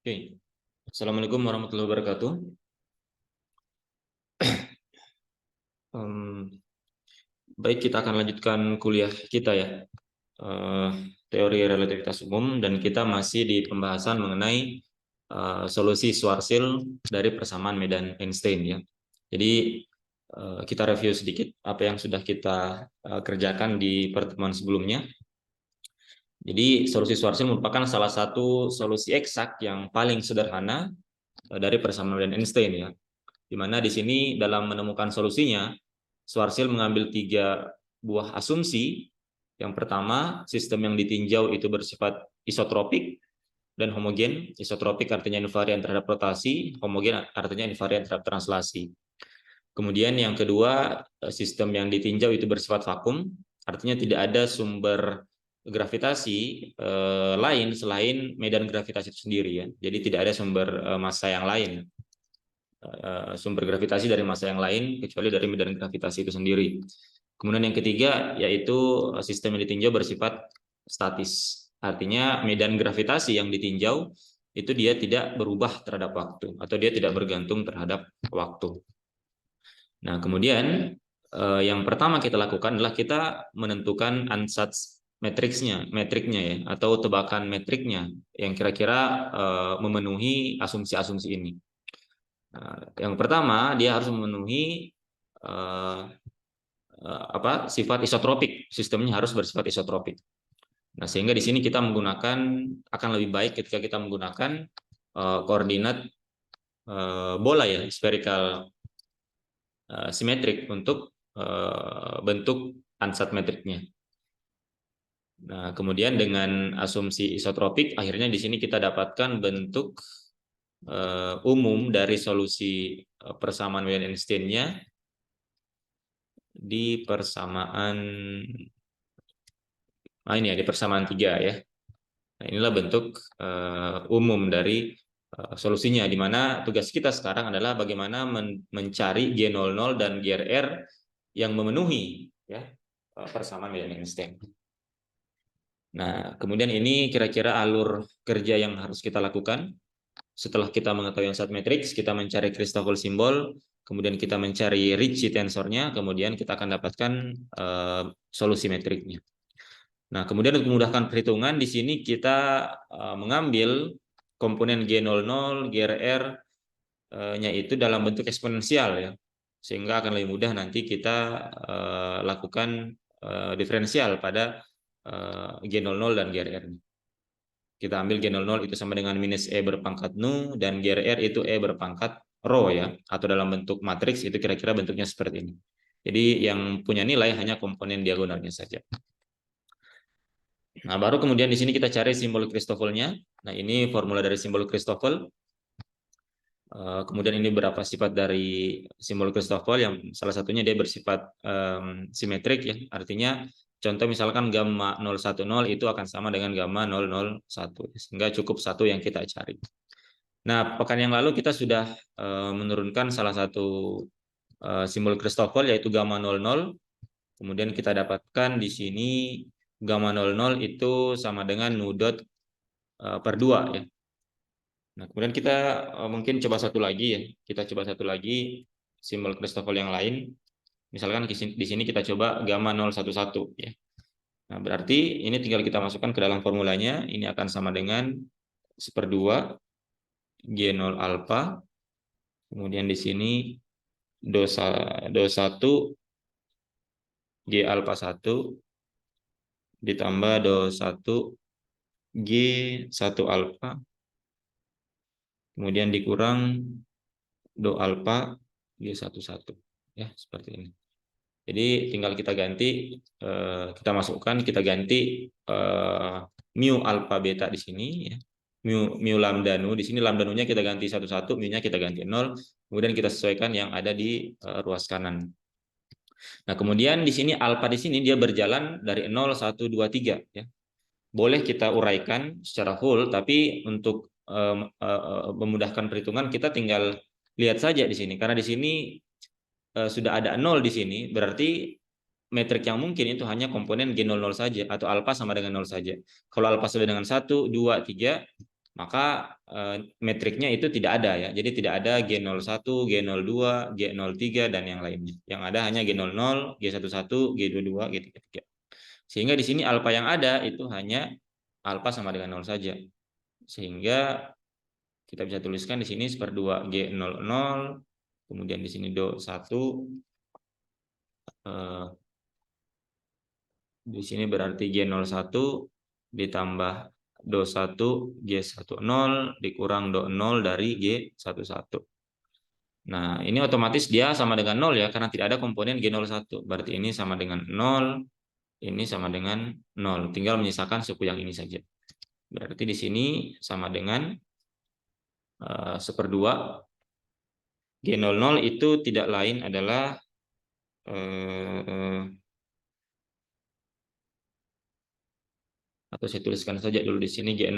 Oke. Assalamualaikum warahmatullahi wabarakatuh. Em, Baik, kita akan lanjutkan kuliah kita ya, eh, teori relativitas umum, dan kita masih di pembahasan mengenai solusi Schwarzschild dari persamaan medan Einstein ya. Jadi kita review sedikit apa yang sudah kita kerjakan di pertemuan sebelumnya. Jadi solusi Schwarzschild merupakan salah satu solusi eksak yang paling sederhana dari persamaan medan Einstein ya. Di mana di sini dalam menemukan solusinya, Schwarzschild mengambil 3 buah asumsi. Yang pertama, sistem yang ditinjau itu bersifat isotropik dan homogen. Isotropik artinya invarian terhadap rotasi, homogen artinya invarian terhadap translasi. Kemudian yang kedua, sistem yang ditinjau itu bersifat vakum, artinya tidak ada sumber gravitasi lain selain medan gravitasi itu sendiri ya. Jadi tidak ada sumber massa yang lain, sumber gravitasi dari massa yang lain kecuali dari medan gravitasi itu sendiri. Kemudian yang ketiga yaitu sistem yang ditinjau bersifat statis. Artinya medan gravitasi yang ditinjau itu dia tidak berubah terhadap waktu atau dia tidak bergantung terhadap waktu. Nah, kemudian yang pertama kita lakukan adalah kita menentukan ansatz metriknya ya, atau tebakan metriknya yang kira-kira memenuhi asumsi-asumsi ini. Nah, yang pertama dia harus memenuhi sifat isotropik, sistemnya harus bersifat isotropik. Nah, sehingga di sini kita menggunakan, akan lebih baik ketika kita menggunakan koordinat bola ya, spherical simetrik untuk bentuk ansat metriknya. Nah, kemudian dengan asumsi isotropik, akhirnya di sini kita dapatkan bentuk umum dari solusi persamaan Weierstrass-Einstein-nya di persamaan ini ya, di persamaan 3 ya. Nah, inilah bentuk umum dari solusinya, di mana tugas kita sekarang adalah bagaimana mencari G00 dan GRR yang memenuhi ya persamaan Weierstrass-Einstein. Nah, kemudian ini kira-kira alur kerja yang harus kita lakukan. Setelah kita mengetahui ansat matrix, kita mencari Christoffel simbol, kemudian kita mencari Ricci tensornya, kemudian kita akan dapatkan solusi metriknya. Nah, kemudian untuk memudahkan perhitungan, di sini kita mengambil komponen G00, GRR-nya itu dalam bentuk eksponensial ya, sehingga akan lebih mudah nanti kita lakukan diferensial pada G00 dan GRR. Kita ambil G00 itu sama dengan minus E berpangkat nu, dan GRR itu E berpangkat rho ya, atau dalam bentuk matriks itu kira-kira bentuknya seperti ini. Jadi yang punya nilai hanya komponen diagonalnya saja. Nah, baru kemudian di sini kita cari simbol Christoffelnya. Nah, ini formula dari simbol Christoffel. Kemudian ini beberapa sifat dari simbol Christoffel, yang salah satunya dia bersifat simetrik ya. Artinya contoh misalkan gamma 010 itu akan sama dengan gamma 001, sehingga cukup satu yang kita cari. Nah, pekan yang lalu kita sudah menurunkan salah satu simbol Christoffel yaitu gamma 00. Kemudian kita dapatkan di sini gamma 00 itu sama dengan nu dot per 2 ya. Nah, kemudian kita mungkin coba satu lagi ya. Kita coba satu lagi simbol Christoffel yang lain. Misalkan di sini kita coba gamma 011 ya. Nah, berarti ini tinggal kita masukkan ke dalam formulanya. Ini akan sama dengan 1/2 G0 alpha. Kemudian di sini do 1 G alpha 1 ditambah do 1 G1 alpha. Kemudian dikurang do alpha G11 ya, seperti ini. Jadi tinggal kita ganti, kita masukkan, kita ganti mu alpha beta di sini ya. Mu lambda nu di sini, lambda nu-nya kita ganti 11, mu-nya kita ganti 0, kemudian kita sesuaikan yang ada di ruas kanan. Nah, kemudian di sini alpha di sini dia berjalan dari 0 1 2 3 ya. Boleh kita uraikan secara full, tapi untuk memudahkan perhitungan kita tinggal lihat saja di sini, karena di sini sudah ada 0 di sini, berarti metrik yang mungkin itu hanya komponen G00 saja, atau alpha sama dengan 0 saja. Kalau alpha sama dengan 1, 2, 3, maka metriknya itu tidak ada ya. Jadi tidak ada G01, G02, G03 dan yang lainnya. Yang ada hanya G00, G11, G22, G33. Sehingga di sini alfa yang ada itu hanya alfa sama dengan 0 saja. Sehingga kita bisa tuliskan di sini seperdua G00, kemudian di sini do 1, di sini berarti G01 ditambah do 1 G10 dikurang do 0 dari G11. Nah, ini otomatis dia sama dengan 0 ya, karena tidak ada komponen G01. Berarti ini sama dengan 0, ini sama dengan 0. Tinggal menyisakan suku yang ini saja. Berarti di sini sama dengan seperdua. G00 itu tidak lain adalah atau saya tuliskan saja dulu di sini G00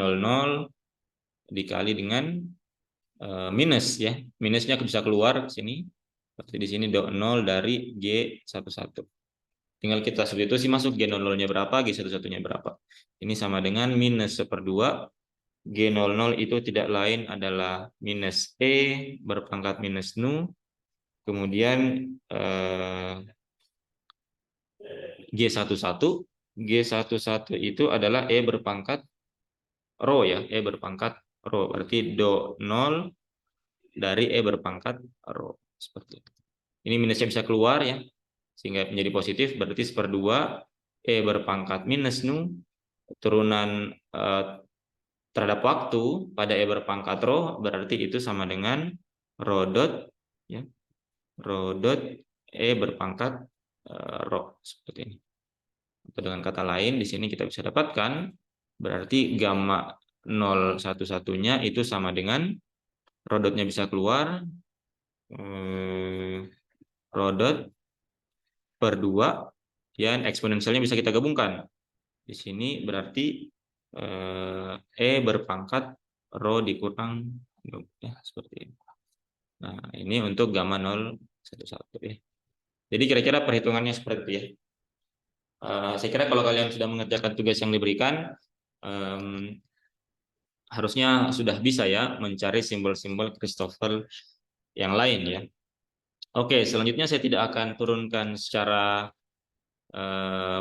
dikali dengan minus ya. Minusnya bisa keluar ke sini. Seperti di sini do 0 dari G11. Tinggal kita substitusi masuk G00-nya berapa, G11-nya berapa. Ini sama dengan minus seperdua. G00 itu tidak lain adalah minus E berpangkat minus nu. Kemudian G11. G11 itu adalah E berpangkat rho ya. E berpangkat rho. Berarti do 0 dari E berpangkat rho. Seperti itu. Ini minusnya bisa keluar ya. Sehingga menjadi positif. Berarti seperdua E berpangkat minus nu. Turunan terhadap waktu pada E berpangkat rho. Berarti itu sama dengan rho dot ya. Rho dot E berpangkat rho. Seperti ini. Atau dengan kata lain di sini kita bisa dapatkan berarti gamma 011-nya itu sama dengan rho dotnya bisa keluar rho dot per 2 dan eksponensialnya bisa kita gabungkan. Di sini berarti E berpangkat rho dikurang ya seperti ini. Nah, ini untuk gamma 011 ya. Jadi kira-kira perhitungannya seperti itu ya. Saya kira kalau kalian sudah mengerjakan tugas yang diberikan, harusnya sudah bisa ya mencari simbol-simbol Christoffel yang lain ya. Oke, selanjutnya saya tidak akan turunkan secara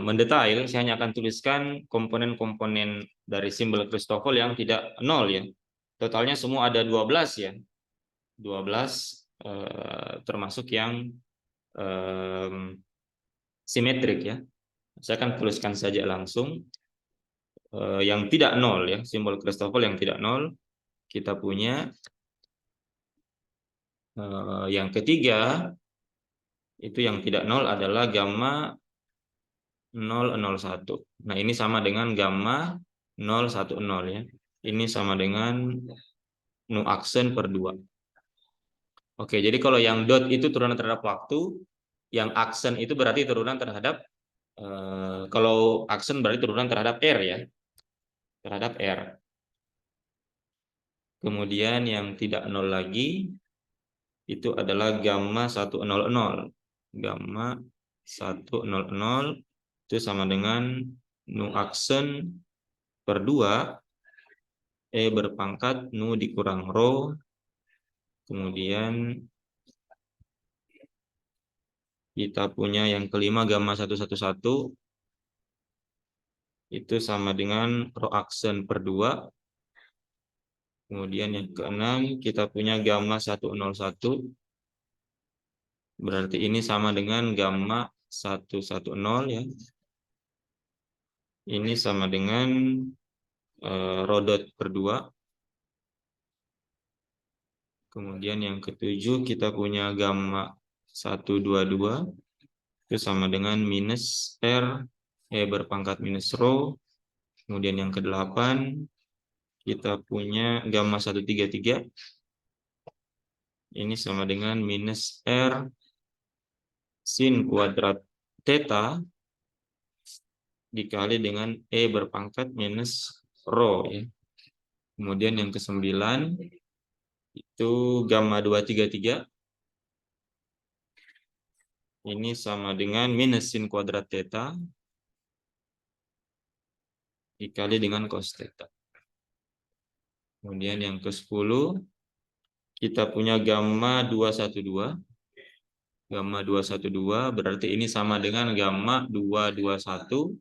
mendetail, saya hanya akan tuliskan komponen-komponen dari simbol Christoffel yang tidak 0 ya. Totalnya semua ada 12 ya. 12 termasuk yang simetrik ya. Saya akan tuliskan saja langsung yang tidak 0 ya, simbol Christoffel yang tidak 0. Kita punya yang ketiga itu yang tidak 0 adalah gamma 001. Nah, ini sama dengan gamma 010 ya. Ini sama dengan nu aksen per 2. Oke, jadi kalau yang dot itu turunan terhadap waktu, yang aksen itu berarti turunan terhadap kalau aksen berarti turunan terhadap R ya. Terhadap R. Kemudian yang tidak 0 lagi itu adalah gamma 100. Gamma 100 itu sama dengan nu aksen per 2 E berpangkat nu dikurang rho. Kemudian kita punya yang kelima gamma 111 itu sama dengan rho aksen per 2. Kemudian yang keenam kita punya gamma 101. Berarti ini sama dengan gamma 110 ya. Ini sama dengan rho dot per 2. Kemudian yang ketujuh kita punya gamma 122 itu sama dengan minus R E berpangkat minus rho. Kemudian yang ke-8 kita punya gamma 133 ini sama dengan minus R sin kuadrat theta dikali dengan E berpangkat minus rho ya. Kemudian yang ke-9 itu gamma 233 ini sama dengan minus sin kuadrat theta dikali dengan cos theta. Kemudian yang ke-10 kita punya gamma 212. Gamma 212 berarti ini sama dengan gamma 221.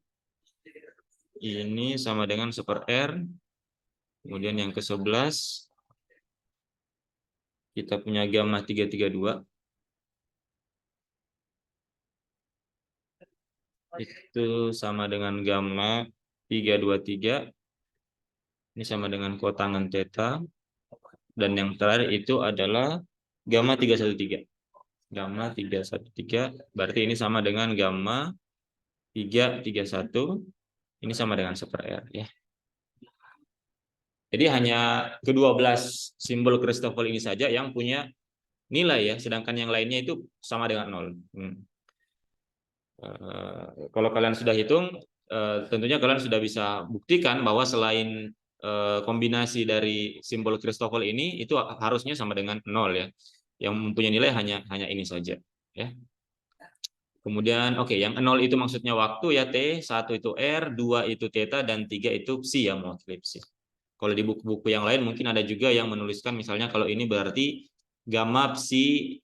Ini sama dengan 1/R. Kemudian yang ke-11 kita punya gamma 332. Itu sama dengan gamma 323. Ini sama dengan kotangan theta. Dan yang terakhir itu adalah gamma 313. Gamma 313 berarti ini sama dengan gamma 331. Ini sama dengan 1/R ya. Jadi hanya ke-12 simbol Christoffel ini saja yang punya nilai ya, sedangkan yang lainnya itu sama dengan 0. Kalau kalian sudah hitung, tentunya kalian sudah bisa buktikan bahwa selain kombinasi dari simbol Christoffel ini itu harusnya sama dengan 0 ya. Yang mempunyai nilai hanya ini saja ya. Kemudian yang 0 itu maksudnya waktu ya T, 1 itu R, 2 itu theta dan 3 itu psi ya, mewakili psi. Kalau di buku-buku yang lain mungkin ada juga yang menuliskan misalnya kalau ini berarti gamma psi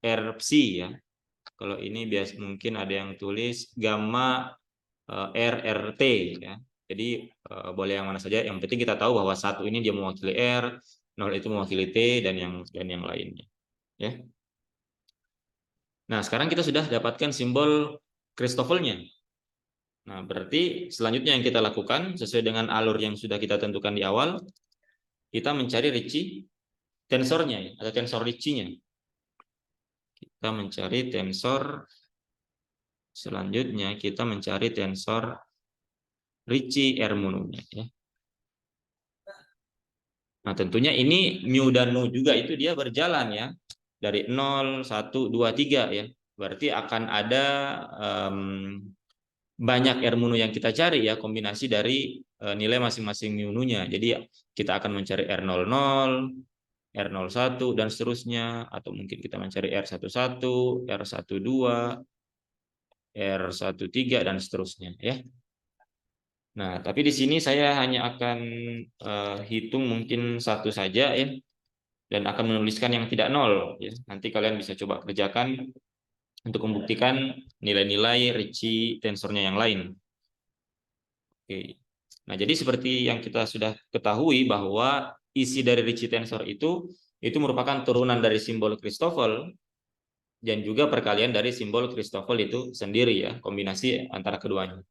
R psi ya. Kalau ini mungkin ada yang tulis gamma RRT ya. Jadi boleh yang mana saja. Yang penting kita tahu bahwa 1 ini dia mewakili R, 0 itu mewakili T dan yang lainnya. Ya. Nah, sekarang kita sudah dapatkan simbol Christoffelnya. Nah, berarti selanjutnya yang kita lakukan sesuai dengan alur yang sudah kita tentukan di awal, kita mencari Ricci tensornya atau tensor Ricci-nya. Kita mencari tensor selanjutnya kita mencari tensor Ricci R-mononya ya. Nah, tentunya ini mu dan nu juga itu dia berjalan ya. Dari 0, 1, 2, 3 ya. Berarti akan ada banyak R mu yang kita cari ya, kombinasi dari nilai masing-masing mu nu-nya. Jadi kita akan mencari R00, R01 dan seterusnya, atau mungkin kita mencari R11, R12, R13 dan seterusnya ya. Nah, tapi di sini saya hanya akan hitung mungkin satu saja ya, dan akan menuliskan yang tidak nol ya. Nanti kalian bisa coba kerjakan untuk membuktikan nilai-nilai Ricci tensornya yang lain. Oke. Nah, jadi seperti yang kita sudah ketahui bahwa isi dari Ricci tensor itu merupakan turunan dari simbol Christoffel dan juga perkalian dari simbol Christoffel itu sendiri ya, kombinasi antara keduanya.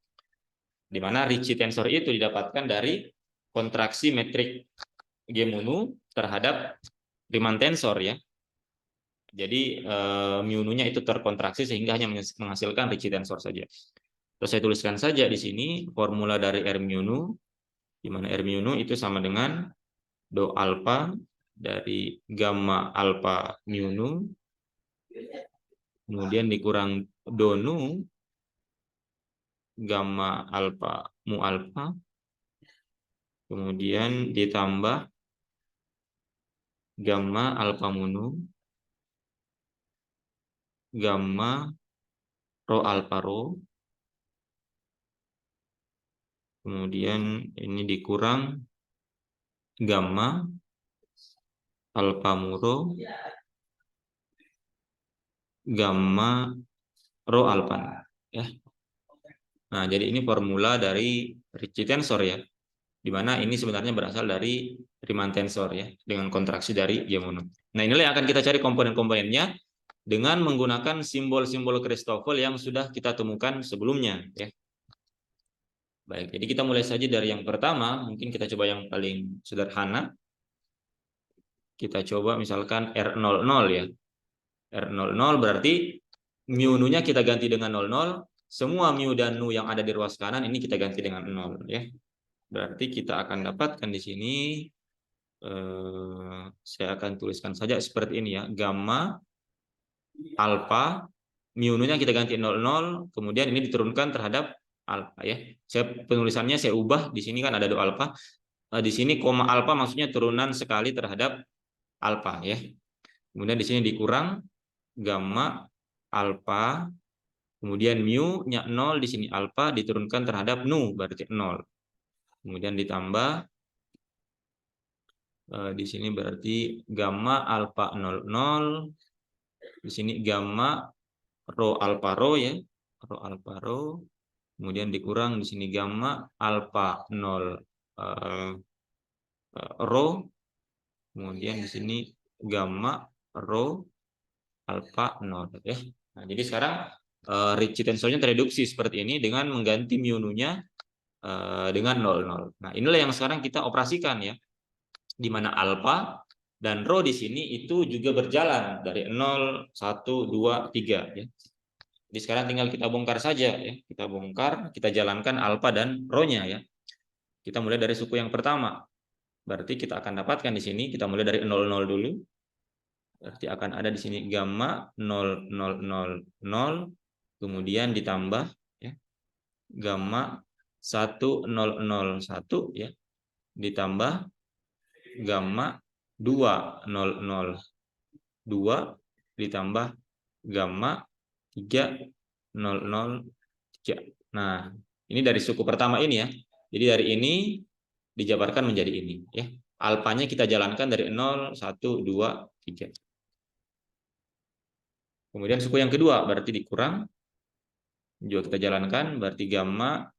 Di mana Ricci tensor itu didapatkan dari kontraksi metrik G mu nu terhadap Riemann tensor ya. Jadi mu nu-nya itu terkontraksi sehingga hanya menghasilkan Ricci tensor saja. Terus saya tuliskan saja di sini formula dari R mu nu, di mana R mu nu itu sama dengan do alfa dari gamma alfa mu nu, kemudian dikurang do nu gamma alfa mu alfa, kemudian ditambah gamma alfa mu nu gamma rho alfa rho, kemudian ini dikurang gamma alfa mu rho gamma rho alfa ya. Nah, jadi ini formula dari Ricci tensor ya, di mana ini sebenarnya berasal dari Riemann tensor ya, dengan kontraksi dari G mu nu. Nah, inilah yang akan kita cari komponen-komponennya dengan menggunakan simbol-simbol Christoffel yang sudah kita temukan sebelumnya ya. Baik, jadi kita mulai saja dari yang pertama, mungkin kita coba yang paling sederhana. Kita coba misalkan R00 ya. R00 berarti mu nu-nya kita ganti dengan 00, semua mu dan nu yang ada di ruas kanan ini kita ganti dengan 0 ya. Berarti kita akan dapatkan di sini saya akan tuliskan saja seperti ini ya. Gamma alfa mu nu-nya kita ganti 00, kemudian ini diturunkan terhadap alfa ya. Penulisannya saya ubah, di sini kan ada do alfa. Di sini koma alfa maksudnya turunan sekali terhadap alfa ya. Kemudian di sini dikurang gamma alfa, kemudian mu-nya 0, di sini alfa diturunkan terhadap nu berarti 0. Kemudian ditambah Di sini berarti gamma alfa 00. Di sini gamma rho alfa rho ya. Rho alfa rho. Kemudian dikurang di sini gamma alfa 0 rho. Kemudian di sini gamma rho alfa 0 ya. Nah, jadi sekarang Ricci tensornya tereduksi seperti ini dengan mengganti mu-nya dengan 00. Nah, inilah yang sekarang kita operasikan ya. Di mana alfa dan rho di sini itu juga berjalan dari 0, 1, 2, 3 ya. Jadi sekarang tinggal kita bongkar saja ya. Kita bongkar, kita jalankan alfa dan rho-nya ya. Kita mulai dari suku yang pertama. Berarti kita akan dapatkan di sini, kita mulai dari 00 dulu. Berarti akan ada di sini gamma 0000, kemudian ditambah ya, gamma 1001 ya, ditambah gamma 2002, ditambah gamma 3003. Nah, ini dari suku pertama ini ya. Jadi dari ini dijabarkan menjadi ini ya. Alfanya kita jalankan dari 0, 1, 2, 3. Kemudian suku yang kedua berarti dikurang, juga kita jalankan, berarti gamma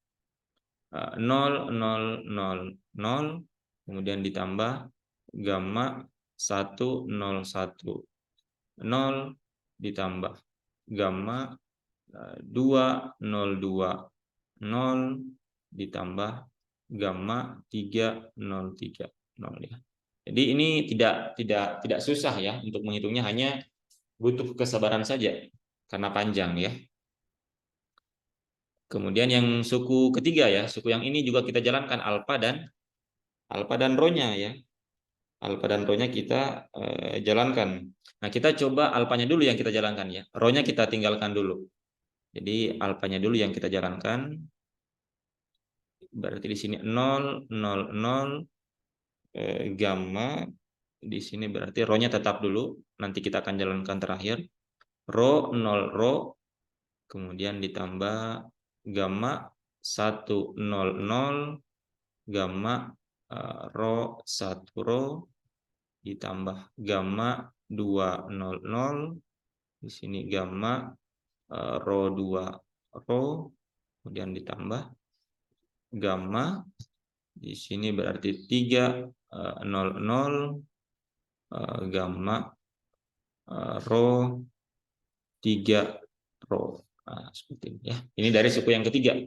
0000, kemudian ditambah gamma 1010, ditambah gamma 2020, ditambah gamma 3030 ya. Jadi ini tidak susah ya untuk menghitungnya, hanya butuh kesabaran saja karena panjang ya. Kemudian yang suku ketiga ya, suku yang ini juga kita jalankan alfa dan rho-nya ya. Alfa dan rho-nya kita jalankan. Nah, kita coba alfanya dulu yang kita jalankan ya. Rho-nya kita tinggalkan dulu. Jadi alfanya dulu yang kita jalankan. Berarti di sini 0, 0, 0, gamma. Di sini berarti rho-nya tetap dulu. Nanti kita akan jalankan terakhir. Rho 0 rho. Kemudian ditambah gamma 100, gamma rho 1 rho, ditambah gamma 200, di sini gamma rho 2 rho, kemudian ditambah gamma di sini berarti 300, gamma rho 3 rho. Nah, seperti ini ya. Ini dari suku yang ketiga.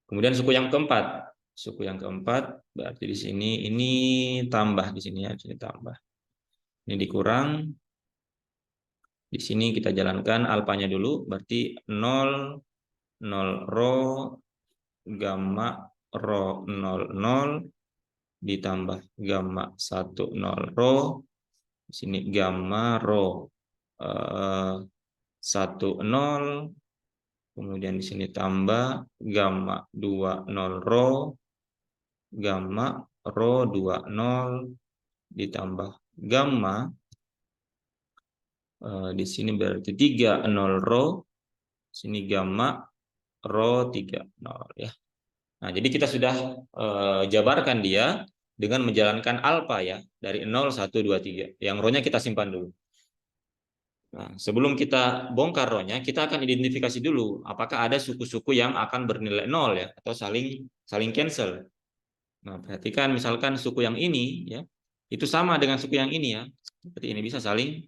Kemudian suku yang keempat. Suku yang keempat berarti di sini ini tambah di sini ya, di sini tambah. Ini dikurang. Di sini kita jalankan alfanya dulu, berarti 0, 0 rho, gamma rho 00, ditambah gamma 10 rho. Di sini gamma rho 10, kemudian di sini tambah gamma 20 rho, gamma rho 20, ditambah gamma di sini berarti 30 rho, sini gamma rho 30 ya. Nah, jadi kita sudah jabarkan dia dengan menjalankan alfa ya, dari 0, 1, 2, 3. Yang rho-nya kita simpan dulu. Nah, sebelum kita bongkar rho-nya, kita akan identifikasi dulu apakah ada suku-suku yang akan bernilai 0 ya, atau saling cancel. Nah, perhatikan misalkan suku yang ini ya, itu sama dengan suku yang ini ya. Seperti ini, bisa saling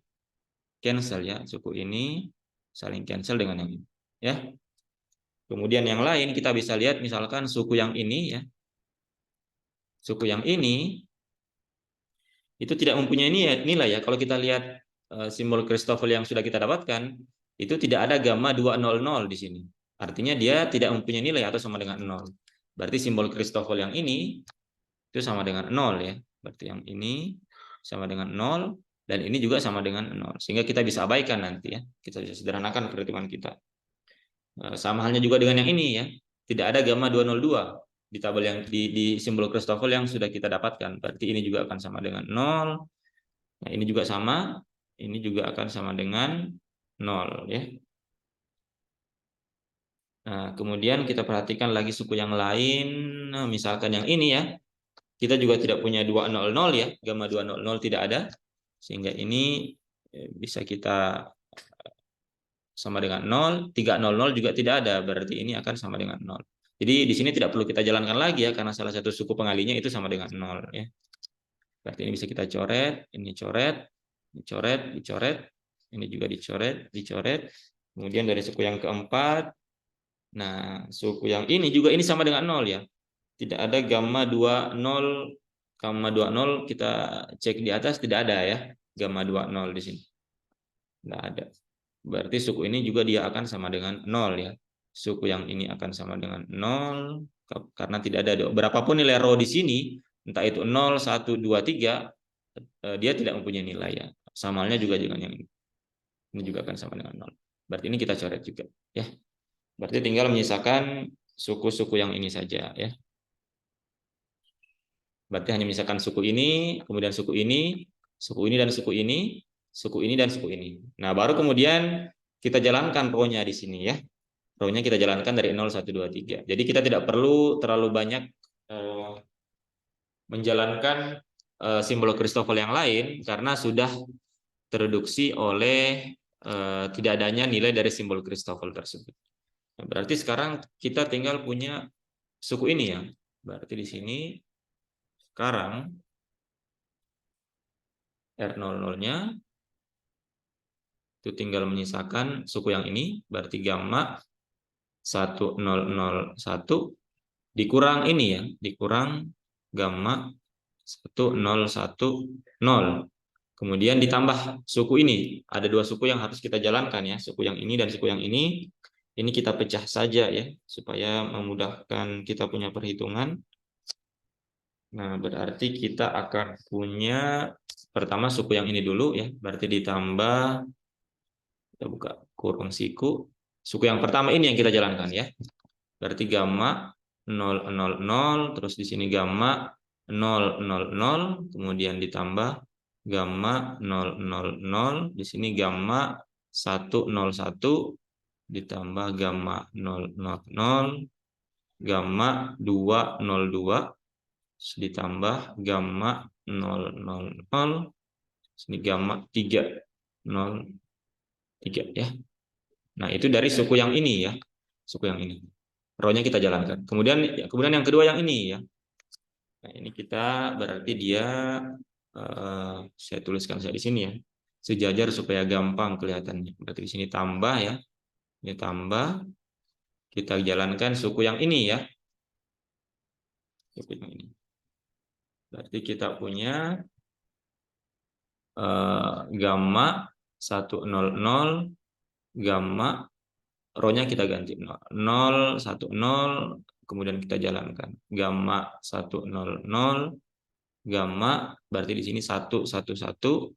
cancel ya. Suku ini saling cancel dengan yang ini ya. Kemudian yang lain kita bisa lihat misalkan suku yang ini ya. Suku yang ini itu tidak mempunyai nilai ya. Kalau kita lihat simbol Christoffel yang sudah kita dapatkan, itu tidak ada gamma 200 di sini. Artinya dia tidak mempunyai nilai atau sama dengan 0. Berarti simbol Christoffel yang ini itu sama dengan 0 ya. Berarti yang ini sama dengan 0 dan ini juga sama dengan 0. Sehingga kita bisa abaikan nanti ya. Kita bisa sederhanakan perhitungan kita. Sama halnya juga dengan yang ini ya. Tidak ada gamma 202 di tabel yang di simbol Christoffel yang sudah kita dapatkan. Berarti ini juga akan sama dengan 0. Nah, ini juga sama. Ini juga akan sama dengan 0 ya. Nah, kemudian kita perhatikan lagi suku yang lain. Nah, misalkan yang ini ya. kita juga tidak punya 200 ya, gamma 200 tidak ada, sehingga ini bisa kita sama dengan 0, 300 juga tidak ada, berarti ini akan sama dengan 0. Jadi di sini tidak perlu kita jalankan lagi ya, karena salah satu suku pengalinya itu sama dengan 0 ya. Berarti ini bisa kita coret, ini coret, dicoret, dicoret, ini juga dicoret, dicoret. Kemudian dari suku yang keempat, nah suku yang ini juga ini sama dengan 0 ya. Tidak ada gamma 20, gamma 20 kita cek di atas tidak ada ya, gamma 20 di sini. Tidak ada. Berarti suku ini juga dia akan sama dengan 0 ya. Suku yang ini akan sama dengan 0 karena tidak ada berapapun nilai rho di sini, entah itu 0, 1, 2, 3, dia tidak mempunyai nilai ya. Samalnya juga dengan yang ini. Ini juga akan sama dengan 0. Berarti ini kita coret juga ya. Berarti tinggal menyisakan suku-suku yang ini saja ya. Berarti hanya menyisakan suku ini, kemudian suku ini, suku ini dan suku ini, suku ini dan suku ini. Nah, baru kemudian kita jalankan rho-nya di sini ya. Rho-nya kita jalankan dari 0, 1, 2, 3. Jadi kita tidak perlu terlalu banyak menjalankan simbol Christoffel yang lain karena sudah tereduksi oleh tidak adanya nilai dari simbol Christoffel tersebut. Nah, berarti sekarang kita tinggal punya suku ini ya. Berarti di sini sekarang R00-nya itu tinggal menyisakan suku yang ini, berarti gamma 1001 dikurang ini ya, dikurang gamma 1010. Kemudian ditambah suku ini. Ada dua suku yang harus kita jalankan ya, suku yang ini dan suku yang ini. Ini kita pecah saja ya, supaya memudahkan kita punya perhitungan. Nah, berarti kita akan punya pertama suku yang ini dulu ya, berarti ditambah, kita buka kurung siku. Suku yang pertama ini yang kita jalankan ya. Berarti gamma 000, terus di sini gamma 000, kemudian ditambah gamma 000, di sini gamma 101, ditambah gamma 000, gamma 202, ditambah gamma 000, sini gamma 303 ya. Nah, itu dari suku yang ini ya. Suku yang ini. Rho-nya kita jalankan. Kemudian yang kedua yang ini ya. Nah, ini kita berarti dia saya tuliskan saya di sini ya. Sejajar supaya gampang kelihatannya. Berarti di sini tambah ya. Ini tambah. Kita jalankan suku yang ini ya. Suku yang ini. Berarti kita punya gamma 100, gamma rho-nya kita ganti 0, 10, kemudian kita jalankan gamma 100, gamma berarti di sini 111,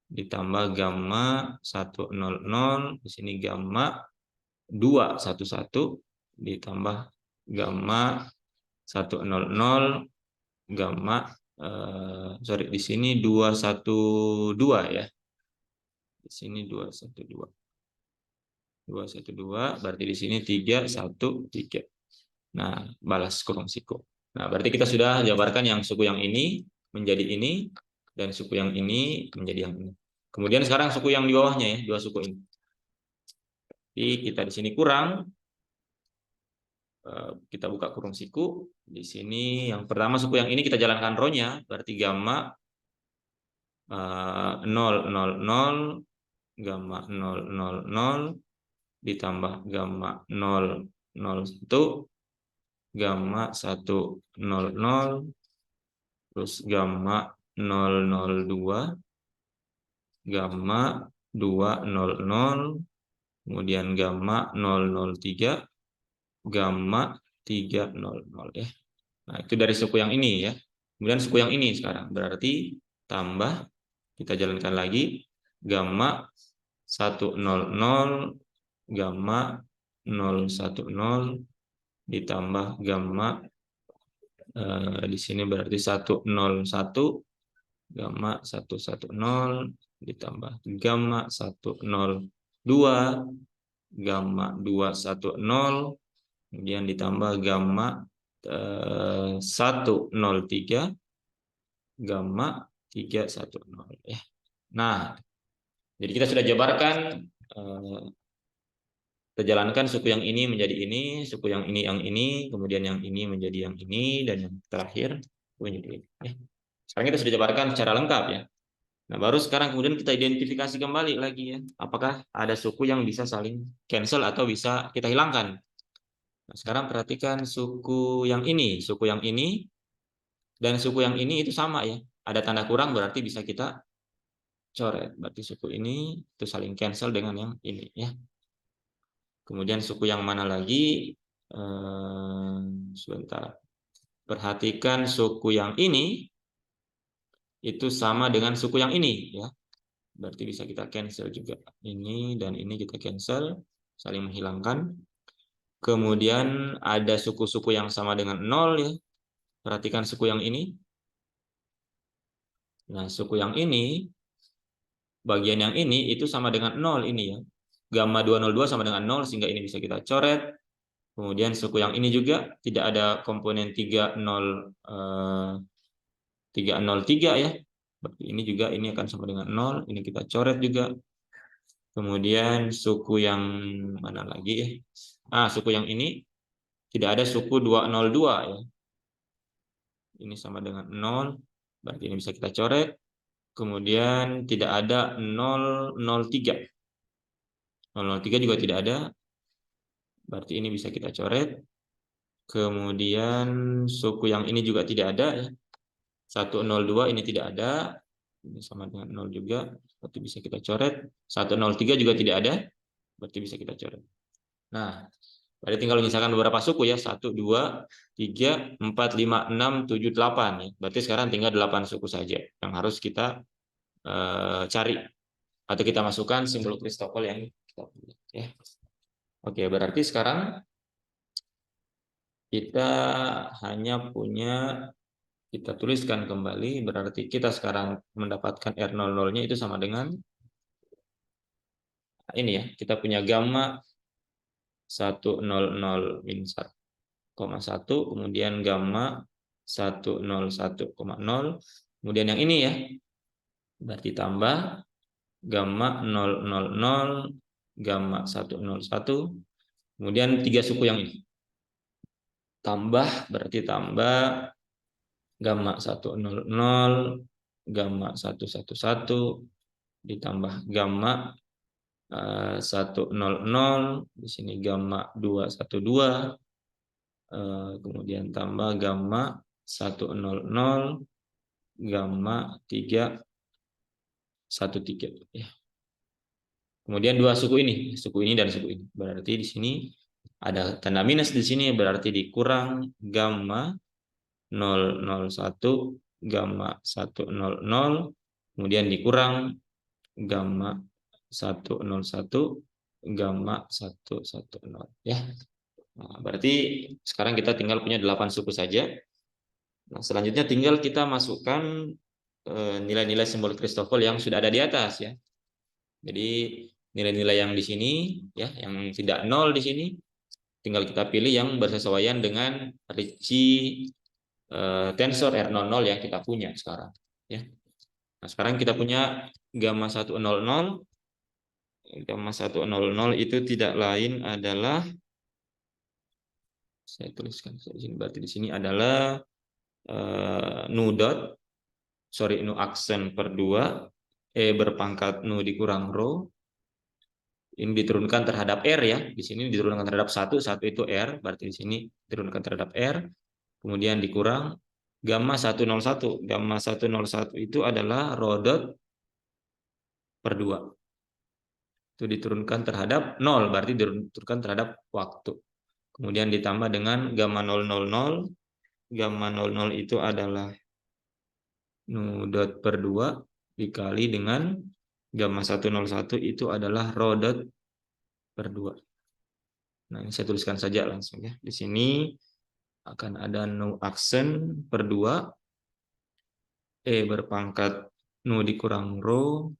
ditambah gamma 100, di sini gamma 211, ditambah gamma 100, gamma di sini 212 ya. Di sini 212. 212 berarti di sini 313. Nah, balas kurung siku. Nah, berarti kita sudah jabarkan yang suku yang ini menjadi ini dan suku yang ini menjadi yang ini. Kemudian sekarang suku yang di bawahnya ya, dua suku ini. Jadi kita di sini kurang, kita buka kurung siku. Di sini yang pertama suku yang ini kita jalankan rho-nya, berarti gamma 000, gamma 000, ditambah gamma 001, gamma 100, terus gamma 002, gamma 200, kemudian gamma 003, gamma 300 ya. Nah, itu dari suku yang ini ya. Kemudian suku yang ini sekarang berarti tambah, kita jalankan lagi gamma 100, gamma 010, ditambah gamma di sini berarti 101, gamma 110, ditambah gamma 102, gamma 210, kemudian ditambah gamma 103, gamma 310 ya. Nah, jadi kita sudah jabarkan, kita jalankan suku yang ini menjadi ini, suku yang ini, kemudian yang ini menjadi yang ini, dan yang terakhir menjadi ini. Sekarang kita sudah jabarkan secara lengkap ya. Nah, baru sekarang kemudian kita identifikasi kembali lagi ya, apakah ada suku yang bisa saling cancel atau bisa kita hilangkan. Nah, sekarang perhatikan suku yang ini, dan suku yang ini itu sama ya. Ada tanda kurang berarti bisa kita coret. Berarti suku ini itu saling cancel dengan yang ini ya. Kemudian suku yang mana lagi? Sebentar. Perhatikan suku yang ini itu sama dengan suku yang ini ya. Berarti bisa kita cancel juga. Ini dan ini kita cancel, saling menghilangkan. Kemudian ada suku-suku yang sama dengan 0 ya. Perhatikan suku yang ini. Nah, suku yang ini, bagian yang ini itu sama dengan 0 ini ya. Gamma 202 sama dengan 0 sehingga ini bisa kita coret. Kemudian suku yang ini juga tidak ada komponen 303 ya. Berarti ini juga ini akan sama dengan 0, ini kita coret juga. Kemudian suku yang mana lagi ya? Suku yang ini tidak ada suku 202 ya. Ini sama dengan 0, berarti ini bisa kita coret. Kemudian tidak ada 003. 003 juga tidak ada, berarti ini bisa kita coret. Kemudian suku yang ini juga tidak ada ya. 102 ini tidak ada. Ini sama dengan 0 juga, berarti bisa kita coret. 103 juga tidak ada, berarti bisa kita coret. Nah, berarti tinggal menyisakan beberapa suku ya. 1, 2, 3, 4, 5, 6, 7, 8 ya. Berarti sekarang tinggal 8 suku saja yang harus kita cari. Atau kita masukkan simbol Christoffel yang kita punya ya. Oke, berarti sekarang kita hanya punya, kita tuliskan kembali, berarti kita sekarang mendapatkan R00-nya itu sama dengan ini ya, kita punya gamma 100 min 1,1, kemudian gamma 101,0, kemudian yang ini ya, berarti tambah gamma 000, gamma 101, kemudian 3 suku yang ini. Tambah, berarti tambah gamma 100, gamma 111, ditambah gamma 100, di sini gamma 212, kemudian tambah gamma 100, gamma 313 ya. Kemudian 2 suku ini dan suku ini. Berarti di sini ada tanda minus di sini, berarti dikurang gamma 001, gamma 100, kemudian dikurang gamma 101, gamma 110 ya. Nah, berarti sekarang kita tinggal punya 8 suku saja. Nah, selanjutnya tinggal kita masukkan nilai-nilai simbol Christoffel yang sudah ada di atas ya. Jadi nilai-nilai yang di sini ya, yang tidak 0 di sini, tinggal kita pilih yang bersesuaian dengan Ricci tensor R00 yang kita punya sekarang ya. Nah, sekarang kita punya gamma 100. Gamma 100 itu tidak lain adalah, saya tuliskan di sini, berarti di sini adalah nu aksen per 2 berpangkat nu dikurang rho. Ini diturunkan terhadap R ya. Di sini diturunkan terhadap 1 itu R, berarti di sini diturunkan terhadap R. Kemudian dikurang gamma 101. Gamma 101 itu adalah rho dot per 2. Itu diturunkan terhadap 0, berarti diturunkan terhadap waktu. Kemudian ditambah dengan gamma 000. Gamma 00 itu adalah nu dot per 2 dikali dengan gamma 101 itu adalah rho dot per 2. Nah, ini saya tuliskan saja langsung ya. Di sini akan ada nu aksen per 2 berpangkat nu dikurang rho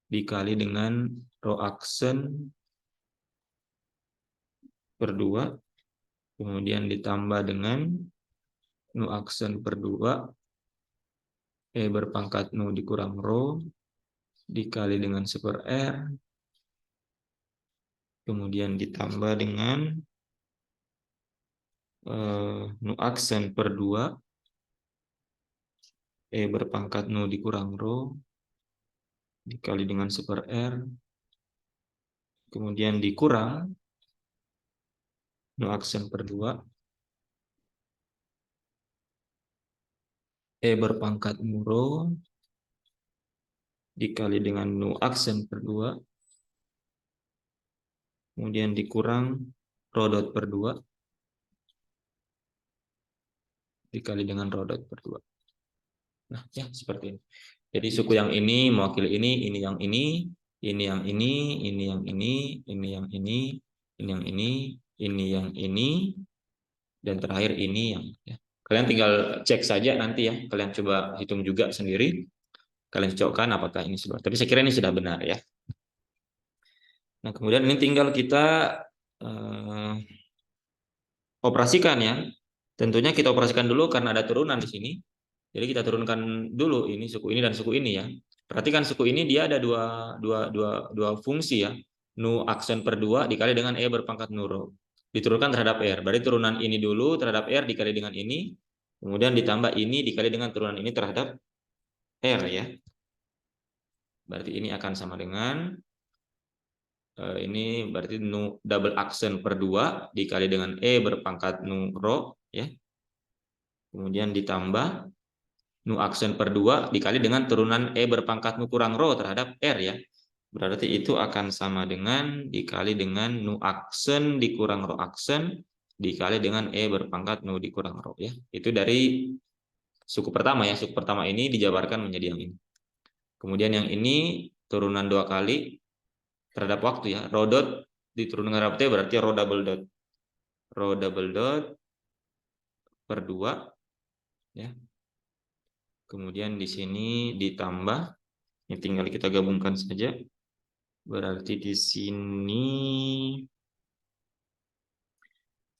dikali dengan rho aksen per 2, kemudian ditambah dengan nu aksen per 2 E berpangkat nu dikurang rho dikali dengan 1/R, kemudian ditambah dengan nu aksen per 2, E berpangkat nu dikurang rho dikali dengan 1/R, kemudian dikurang nu aksen per 2, E berpangkat nu rho dikali dengan nu aksen per 2, kemudian dikurang rho dot per 2 dikali dengan rho dot per 2. Nah, ya seperti ini. Jadi suku yang ini mewakili ini yang ini yang ini yang ini yang ini yang ini yang ini, dan terakhir ini yang ya. Kalian tinggal cek saja nanti ya. Kalian coba hitung juga sendiri. Kalian cocokkan apakah ini sudah. Tapi saya kira ini sudah benar ya. Nah, kemudian ini tinggal kita operasikan ya. Tentunya kita operasikan dulu karena ada turunan di sini. Jadi kita turunkan dulu ini suku ini dan suku ini ya. Perhatikan suku ini dia ada dua fungsi ya. Nu aksen per 2 dikali dengan E berpangkat nu rho. Diturunkan terhadap R. Berarti turunan ini dulu terhadap R dikali dengan ini. Kemudian ditambah ini dikali dengan turunan ini terhadap R ya. Berarti ini akan sama dengan ini berarti nu double aksen per 2 dikali dengan E berpangkat nu rho ya. Kemudian ditambah nu aksen per 2 dikali dengan turunan E berpangkat nu kurang rho terhadap R ya. Berarti itu akan sama dengan dikali dengan nu aksen dikurang rho aksen dikali dengan E berpangkat nu dikurang rho ya. Itu dari suku pertama ya. Suku pertama ini dijabarkan menjadi yang ini. Kemudian yang ini turunan 2 kali terhadap waktu ya. Rho dot diturunkan terhadap T berarti rho double dot. Rho double dot per 2 ya. Kemudian di sini ditambah, ini tinggal kita gabungkan saja. Berarti di sini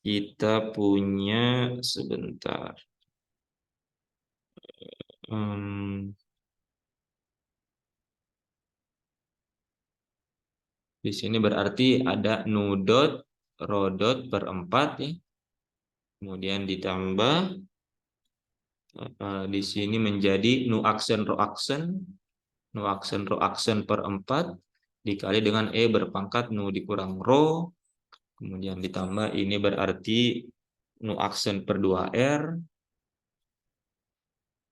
kita punya sebentar. Di sini berarti ada nu dot rho dot per 4 ya. Kemudian ditambah di sini menjadi nu aksen rho aksen per 4 dikali dengan E berpangkat nu dikurang rho, kemudian ditambah ini berarti nu aksen per 2R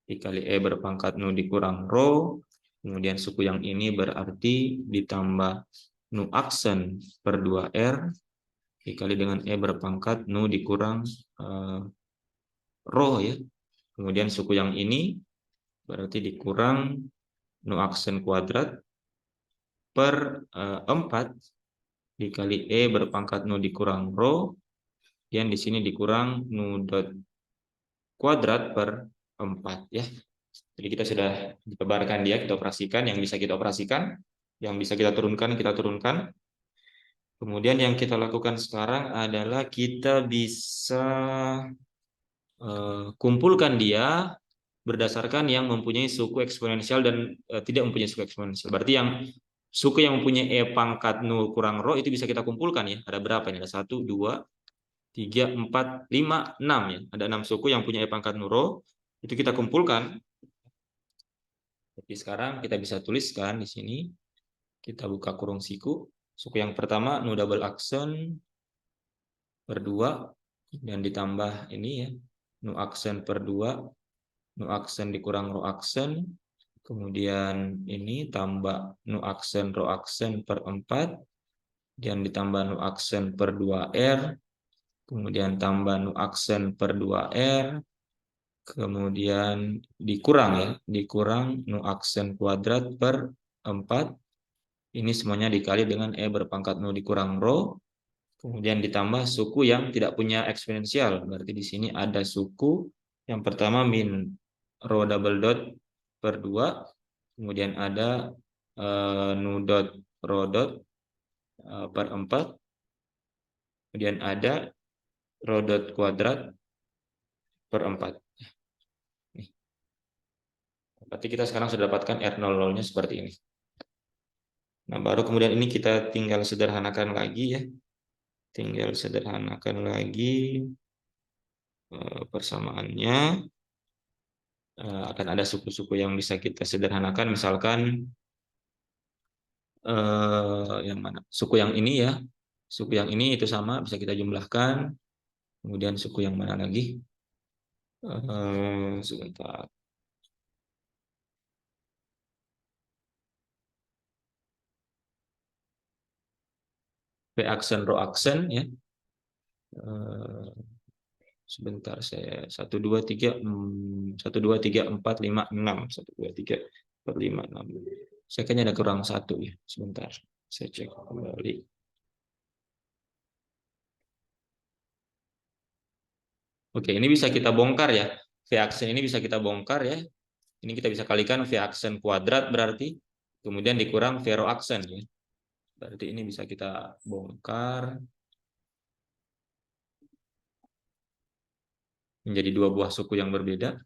dikali E berpangkat nu dikurang rho, kemudian suku yang ini berarti ditambah nu aksen per 2R dikali dengan E berpangkat nu dikurang rho ya. Kemudian suku yang ini berarti dikurang nu aksen kuadrat per 4 dikali E berpangkat nu dikurang rho, yang di sini dikurang nu dot kuadrat per 4 ya. Jadi kita sudah ditebarkan dia, kita operasikan yang bisa kita operasikan, yang bisa kita turunkan, kita turunkan. Kemudian yang kita lakukan sekarang adalah kita bisa kumpulkan dia berdasarkan yang mempunyai suku eksponensial dan tidak mempunyai suku eksponensial. Berarti yang suku yang mempunyai E pangkat 0 kurang rho itu bisa kita kumpulkan ya. Ada berapa ini? Ada 1, 2, 3, 4, 5, 6 ya. Ada 6 suku yang punya E pangkat 0 rho. Itu kita kumpulkan. Jadi sekarang kita bisa tuliskan di sini. Kita buka kurung siku. Suku yang pertama nu double aksen per 2 dan ditambah ini ya. Nu aksen per 2, nu aksen dikurang rho aksen. Kemudian ini tambah nu aksen rho aksen per 4 dan ditambah nu aksen per 2R, kemudian tambah nu aksen per 2R, kemudian dikurang ya, dikurang nu aksen kuadrat per 4. Ini semuanya dikali dengan E berpangkat nu dikurang rho, kemudian ditambah suku yang tidak punya eksponensial. Berarti di sini ada suku yang pertama min rho double dot per 2, kemudian ada nu dot rho dot per 4, kemudian ada rho dot kuadrat per 4. Nih. Berarti kita sekarang sudah dapatkan R00-nya seperti ini. Nah, baru kemudian ini kita tinggal sederhanakan lagi ya. Tinggal sederhanakan lagi persamaannya. Akan ada suku-suku yang bisa kita sederhanakan, misalkan yang mana? Suku yang ini ya. Suku yang ini itu sama, bisa kita jumlahkan. Kemudian suku yang mana lagi? Sebentar. V aksen, row aksen ya. Sebentar, saya 1 2 3 4 5 6 1 2 3 4 5 6. Saya kayaknya ada kurang satu ya. Sebentar, saya cek kembali. Oke, ini bisa kita bongkar ya. V aksen ini bisa kita bongkar ya. Ini kita bisa kalikan V aksen kuadrat berarti. Kemudian dikurang V row aksen ya. Berarti ini bisa kita bongkar menjadi dua buah suku yang berbeda.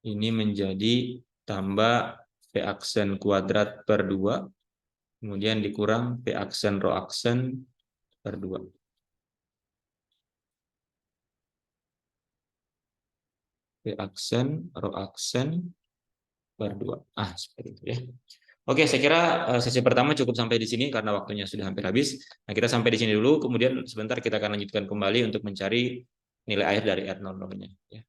Ini menjadi tambah V aksen kuadrat per 2. Kemudian dikurang V aksen row aksen per 2. V aksen row aksen per 2. Seperti itu ya. Oke, saya kira sesi pertama cukup sampai di sini karena waktunya sudah hampir habis. Nah, kita sampai di sini dulu, kemudian sebentar kita akan lanjutkan kembali untuk mencari nilai akhir dari R00-nya. Ya.